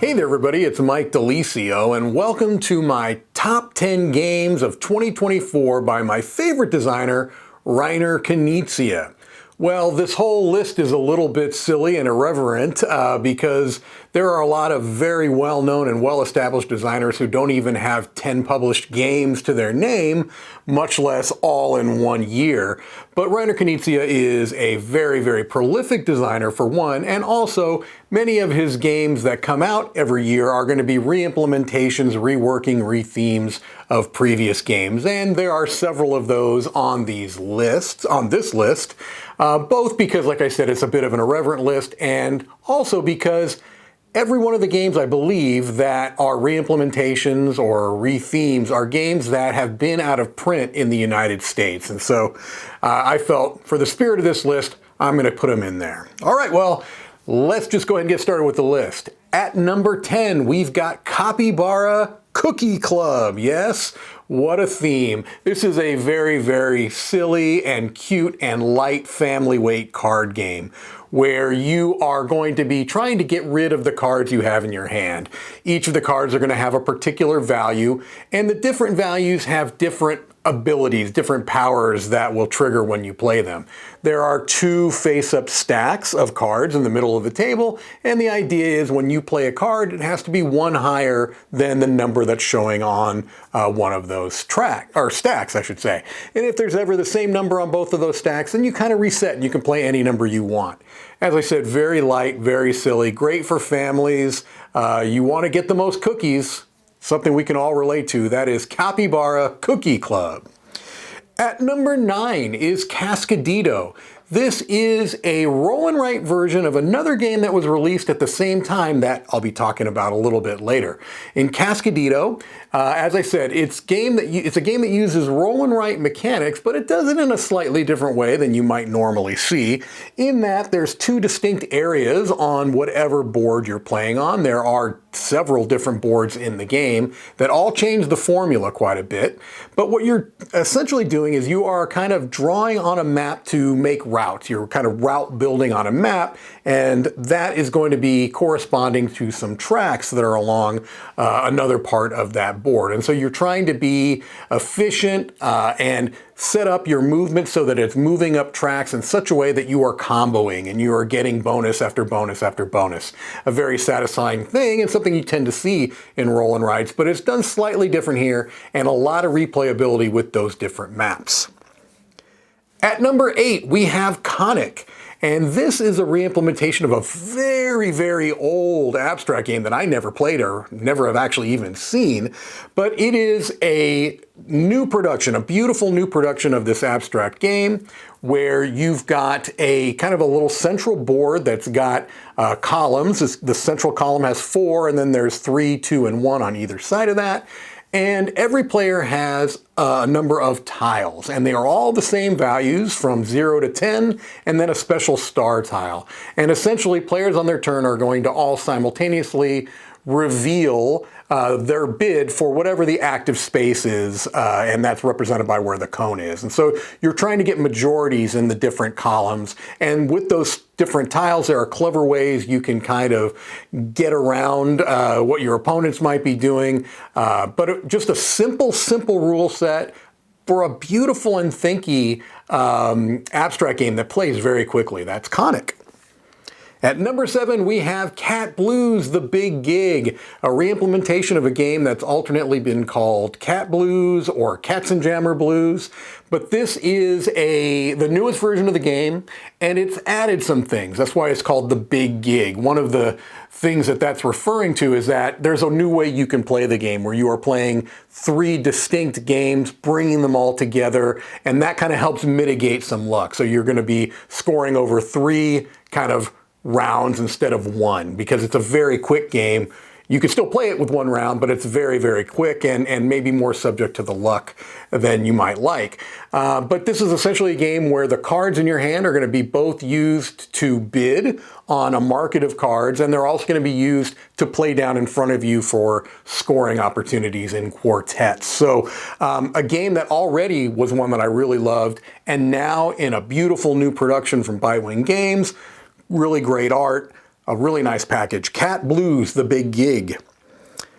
Hey there everybody, it's Mike DiLisio and welcome to my top 10 games of 2024 by my favorite designer, Reiner Knizia. Well, this whole list is a little bit silly and irreverent because there are a lot of very well-known and well-established designers who don't even have 10 published games to their name, much less all in one year. But Reiner Knizia is a very, very prolific designer for one, and also many of his games that come out every year are going to be re-implementations, reworking, re-themes of previous games, and there are several of those on this list. Both because, like I said, it's a bit of an irreverent list, and also because every one of the games, I believe, that are re-implementations or re-themes are games that have been out of print in the United States. And so I felt, for the spirit of this list, I'm going to put them in there. All right, well, let's just go ahead and get started with the list. At number 10, we've got Capybara Cookie Club. Yes, what a theme. This is a very, very silly and cute and light family weight card game where you are going to be trying to get rid of the cards you have in your hand. Each of the cards are going to have a particular value, and the different values have different abilities, different powers that will trigger when you play them. There are two face-up stacks of cards in the middle of the table, and the idea is when you play a card, it has to be one higher than the number that's showing on one of those stacks, I should say. And if there's ever the same number on both of those stacks, then you kind of reset and you can play any number you want. As I said, very light, very silly, great for families. You want to get the most cookies, something we can all relate to. That is Capybara Cookie Club. At number 9 is Cascadito. This is a roll and write version of another game that was released at the same time that I'll be talking about a little bit later. In Cascadito, as I said, it's a game that uses roll and write mechanics, but it does it in a slightly different way than you might normally see, in that there's two distinct areas on whatever board you're playing on. There are several different boards in the game that all change the formula quite a bit, but what you're essentially doing is you are kind of drawing on a map to make routes. You're kind of route building on a map, and that is going to be corresponding to some tracks that are along another part of that board. And so you're trying to be efficient and set up your movement so that it's moving up tracks in such a way that you are comboing and you are getting bonus after bonus after bonus. A very satisfying thing and something you tend to see in roll and rides, but it's done slightly different here and a lot of replayability with those different maps. At number 8, we have Conic. And this is a re-implementation of a very, very old abstract game that I never played or never have actually even seen. But it is a new production, a beautiful new production of this abstract game where you've got a kind of a little central board that's got columns. The central column has 4, and then there's 3, 2, and 1 on either side of that. And every player has a number of tiles, and they are all the same values from 0 to 10, and then a special star tile. And essentially, players on their turn are going to all simultaneously reveal their bid for whatever the active space is, and that's represented by where the cone is. And so you're trying to get majorities in the different columns, and with those different tiles, there are clever ways you can kind of get around what your opponents might be doing, but just a simple rule set for a beautiful and thinky abstract game that plays very quickly. That's Conic. At number 7, we have Cat Blues, The Big Gig, a re-implementation of a game that's alternately been called Cat Blues or Katzenjammer Blues. But this is the newest version of the game, and it's added some things. That's why it's called The Big Gig. One of the things that's referring to is that there's a new way you can play the game where you are playing 3 distinct games, bringing them all together, and that kind of helps mitigate some luck. So you're going to be scoring over 3 kind of rounds instead of 1 because it's a very quick game. You can still play it with 1 round, but it's very, very quick and maybe more subject to the luck than you might like. But this is essentially a game where the cards in your hand are going to be both used to bid on a market of cards, and they're also going to be used to play down in front of you for scoring opportunities in quartets. So a game that already was one that I really loved, and now in a beautiful new production from Bitewing Games, really great art, A really nice package. Cat Blues, the big gig.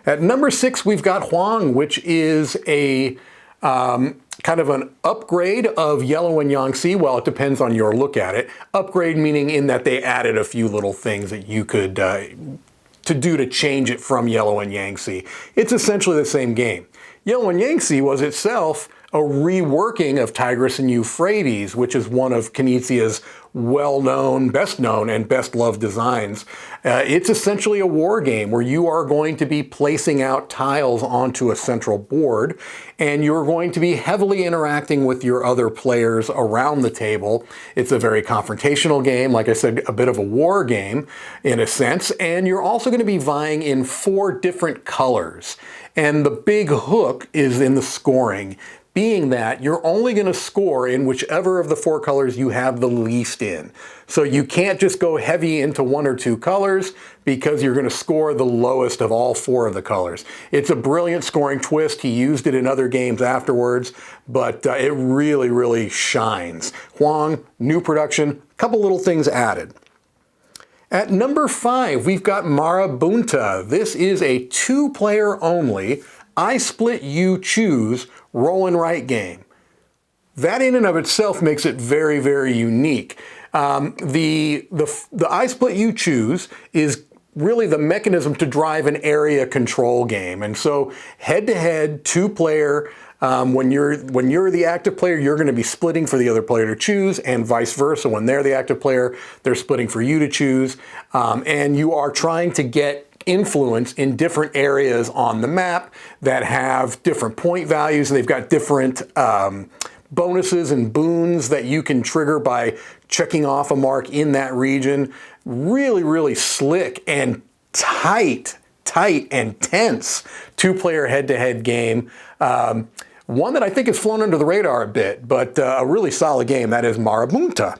At number 6, we've got Huang, which is a kind of an upgrade of Yellow and Yangtze. Well, it depends on your look at it. Upgrade meaning in that they added a few little things that you could to change it from Yellow and Yangtze. It's essentially the same game. Yellow and Yangtze was itself a reworking of Tigris and Euphrates, which is one of Knizia's well-known, best-known, and best-loved designs. It's essentially a war game where you are going to be placing out tiles onto a central board, and you're going to be heavily interacting with your other players around the table. It's a very confrontational game, like I said, a bit of a war game in a sense, and you're also going to be vying in 4 different colors. And the big hook is in the scoring, being that you're only going to score in whichever of the 4 colors you have the least in. So you can't just go heavy into 1 or 2 colors because you're going to score the lowest of all 4 of the colors. It's a brilliant scoring twist. He used it in other games afterwards, but it really, really shines. Huang, new production, a couple little things added. At number 5, we've got Marabunta. This is a 2-player only, I split you choose, roll and write game. That in and of itself makes it very, very unique. The I split you choose is really the mechanism to drive an area control game. And so head-to-head, 2-player, when you're the active player, you're going to be splitting for the other player to choose, and vice versa. When they're the active player, they're splitting for you to choose. And you are trying to get influence in different areas on the map that have different point values, and they've got different bonuses and boons that you can trigger by checking off a mark in that region. Really, really slick and tight and tense 2-player head-to-head game. One that I think has flown under the radar a bit, but a really solid game. That is Marabunta.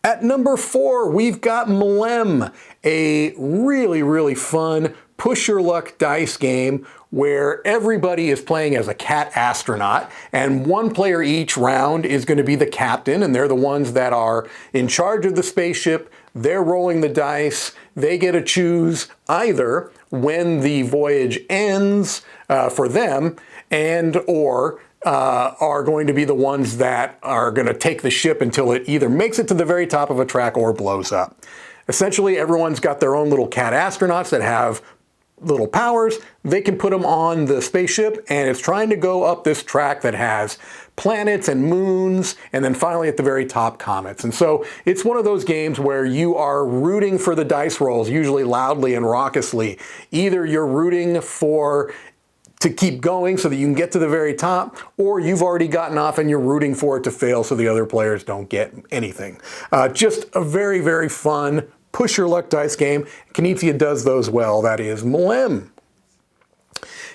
At number 4, we've got Mlem, a really, really fun push your luck dice game where everybody is playing as a cat astronaut, and 1 player each round is going to be the captain, and they're the ones that are in charge of the spaceship. They're rolling the dice. They get to choose either when the voyage ends for them and or are going to be the ones that are going to take the ship until it either makes it to the very top of a track or blows up. Essentially, everyone's got their own little cat astronauts that have little powers. They can put them on the spaceship, and it's trying to go up this track that has planets and moons, and then finally at the very top, comets. And so it's one of those games where you are rooting for the dice rolls, usually loudly and raucously. Either you're rooting to keep going so that you can get to the very top, or you've already gotten off and you're rooting for it to fail so the other players don't get anything. Just a very, very fun push your luck dice game. Knizia does those well. That is Mlem.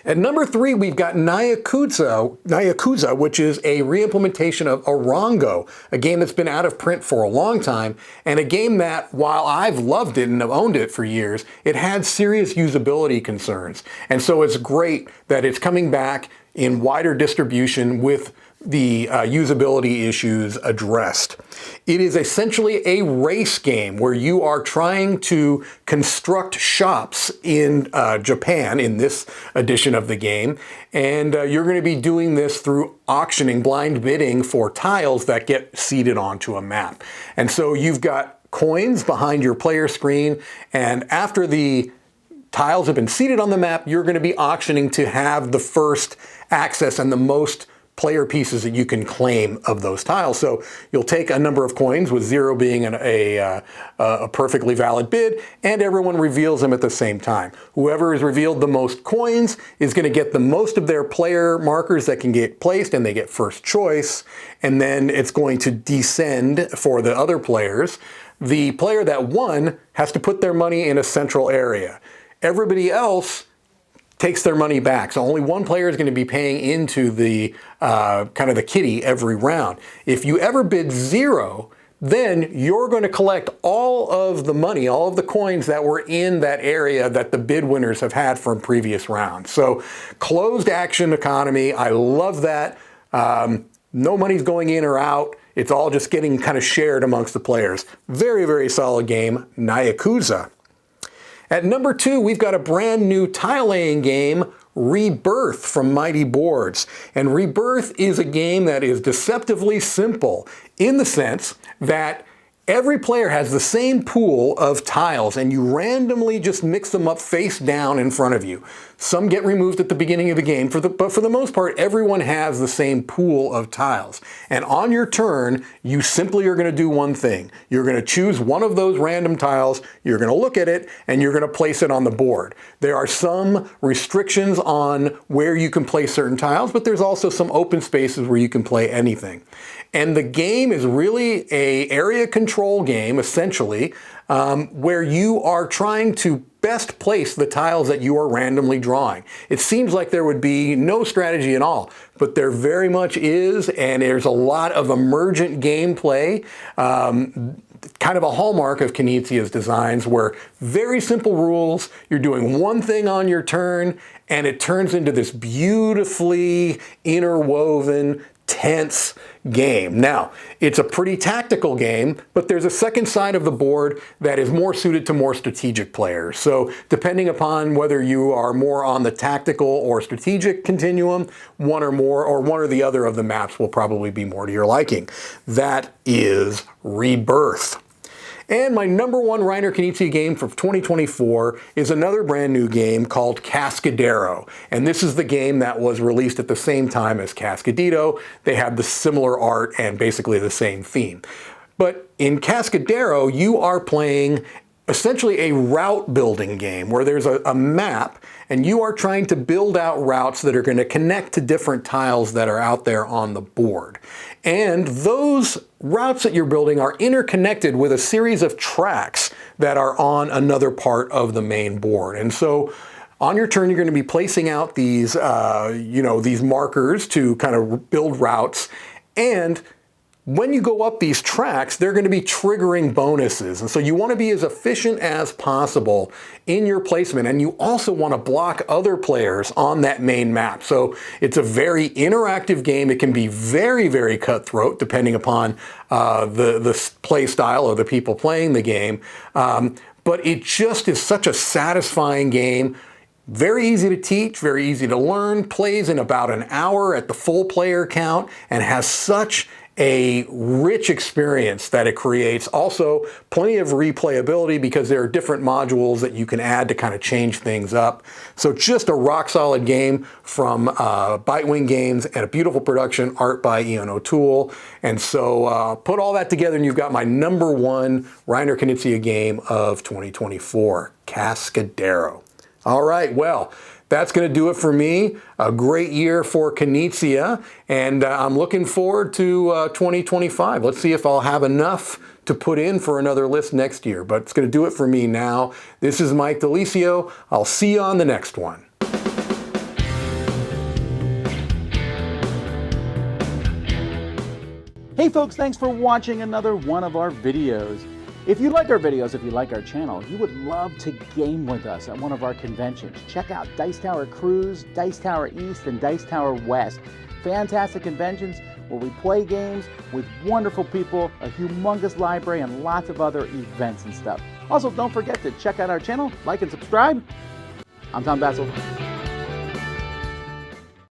At number 3, we've got Nyakuza, which is a reimplementation of Orongo, a game that's been out of print for a long time, and a game that, while I've loved it and have owned it for years, it had serious usability concerns. And so it's great that it's coming back in wider distribution with the usability issues addressed. It is essentially a race game where you are trying to construct shops in Japan in this edition of the game, and you're going to be doing this through auctioning, blind bidding for tiles that get seeded onto a map. And so you've got coins behind your player screen, and after the tiles have been seeded on the map, you're going to be auctioning to have the first access and the most player pieces that you can claim of those tiles. So you'll take a number of coins, with 0 being a perfectly valid bid, and everyone reveals them at the same time. Whoever has revealed the most coins is going to get the most of their player markers that can get placed, and they get first choice, and then it's going to descend for the other players. The player that won has to put their money in a central area. Everybody else takes their money back. So only 1 player is going to be paying into the kind of the kitty every round. If you ever bid 0, then you're going to collect all of the money, all of the coins that were in that area that the bid winners have had from previous rounds. So closed action economy. I love that. No money's going in or out. It's all just getting kind of shared amongst the players. Very, very solid game, Yakuza. At number 2, we've got a brand new tile-laying game, Rebirth from Mighty Boards. And Rebirth is a game that is deceptively simple in the sense that every player has the same pool of tiles and you randomly just mix them up face down in front of you. Some get removed at the beginning of the game, but for the most part, everyone has the same pool of tiles. And on your turn, you simply are going to do one thing. You're going to choose one of those random tiles, you're going to look at it, and you're going to place it on the board. There are some restrictions on where you can place certain tiles, but there's also some open spaces where you can play anything. And the game is really an area control game, essentially, where you are trying to best place the tiles that you are randomly drawing. It seems like there would be no strategy at all, but there very much is, and there's a lot of emergent gameplay, kind of a hallmark of Knizia's designs, where very simple rules, you're doing one thing on your turn, and it turns into this beautifully interwoven, tense game. Now, it's a pretty tactical game, but there's a second side of the board that is more suited to more strategic players. So depending upon whether you are more on the tactical or strategic continuum, one or the other of the maps will probably be more to your liking. That is Rebirth. And my number 1 Reiner Knizia game for 2024 is another brand new game called Cascadero. And this is the game that was released at the same time as Cascadito. They have the similar art and basically the same theme. But in Cascadero, you are playing essentially a route building game where there's a map and you are trying to build out routes that are going to connect to different tiles that are out there on the board. And those routes that you're building are interconnected with a series of tracks that are on another part of the main board. And so on your turn, you're going to be placing out these, these markers to kind of build routes. And when you go up these tracks, they're going to be triggering bonuses. And so you want to be as efficient as possible in your placement. And you also want to block other players on that main map. So it's a very interactive game. It can be very, very cutthroat depending upon the play style of the people playing the game. But it just is such a satisfying game. Very easy to teach, very easy to learn, plays in about an hour at the full player count, and has such a rich experience that it creates. Also, plenty of replayability because there are different modules that you can add to kind of change things up. So just a rock solid game from Bitewing Games and a beautiful production, art by Ian O'Toole. And so put all that together and you've got my number 1 Reiner Knizia game of 2024, Cascadero. All right, well, that's going to do it for me. A great year for Knizia, and I'm looking forward to 2025. Let's see if I'll have enough to put in for another list next year, but it's going to do it for me now. This is Mike DiLisio. I'll see you on the next one. Hey folks, thanks for watching another one of our videos. If you like our videos, if you like our channel, you would love to game with us at one of our conventions. Check out Dice Tower Cruise, Dice Tower East, and Dice Tower West. Fantastic conventions where we play games with wonderful people, a humongous library, and lots of other events and stuff. Also, don't forget to check out our channel, like and subscribe. I'm Tom Bassel.